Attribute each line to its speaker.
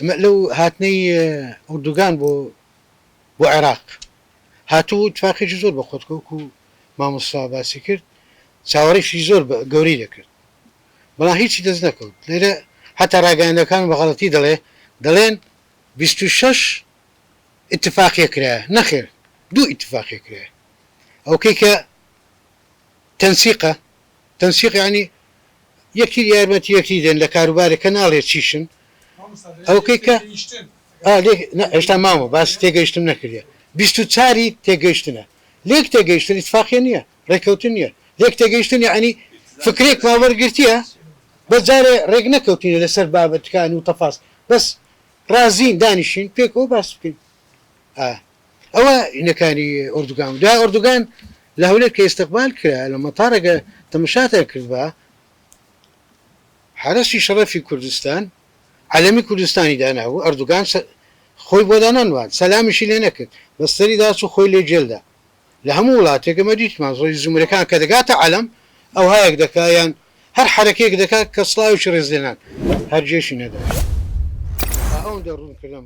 Speaker 1: اما لو هاتني اردوغان بو عراق هاتو اتفاقی زۆر بە خۆتکەوت و مامۆستا باسی کرد چاوەڕێشی زۆر گەوری دەکرد بەڵام هیچی دەست نەکەوت لێرە حتا ڕاگەیاندەکان بە غەڵەتی دەڵێن 26 اتفاقیە کرایە نەخێر دوو اتفاقیە کرایە ئەوکەی کە تەنسیق یعنی یەکی یارمەتی یەکتی دێن لە کاروبارێکە ناڵێت چیشن ئەوکەی کە هێشتا مامە باس تێگەیشتم نەکردە 24 تێگەیشتنە لێک تێگەیشتن اتفاقیە نییە ڕێککەوتن نییە لێک تێگەیشتن یعنی فکرێک باوەرگرتیە بەجارێ ڕێک نەکەوتینە لەسەر بابەتەکان و تەفاس بەس رازین دانیشین پێکەوە باس بکەین ئەوە ئینەکانی ئۆردوگان دا ئۆردوگان لە هەولێر کە ئێستقبال کرا لە مەتارەگە تەمەشاتە کرد بە حرەسی شەڕەفی کوردستان عەلەمی کوردستانی داناوە ئەردوگان خۆی بۆ دانانوان سەلامیشی لێ نەکرد بەستەری داچ و خۆی لێ جێلدا لە هەموو وڵاتێکەمە دیتمان زۆری زمرەکان کە دەگاتە عەلەم ئەو هایەک دەکایان هەر حرەکەیەک دەکات کە سڵاوی ڕێز لێنان هەر جێشی نەدا ئەوەندە ڕوون کردم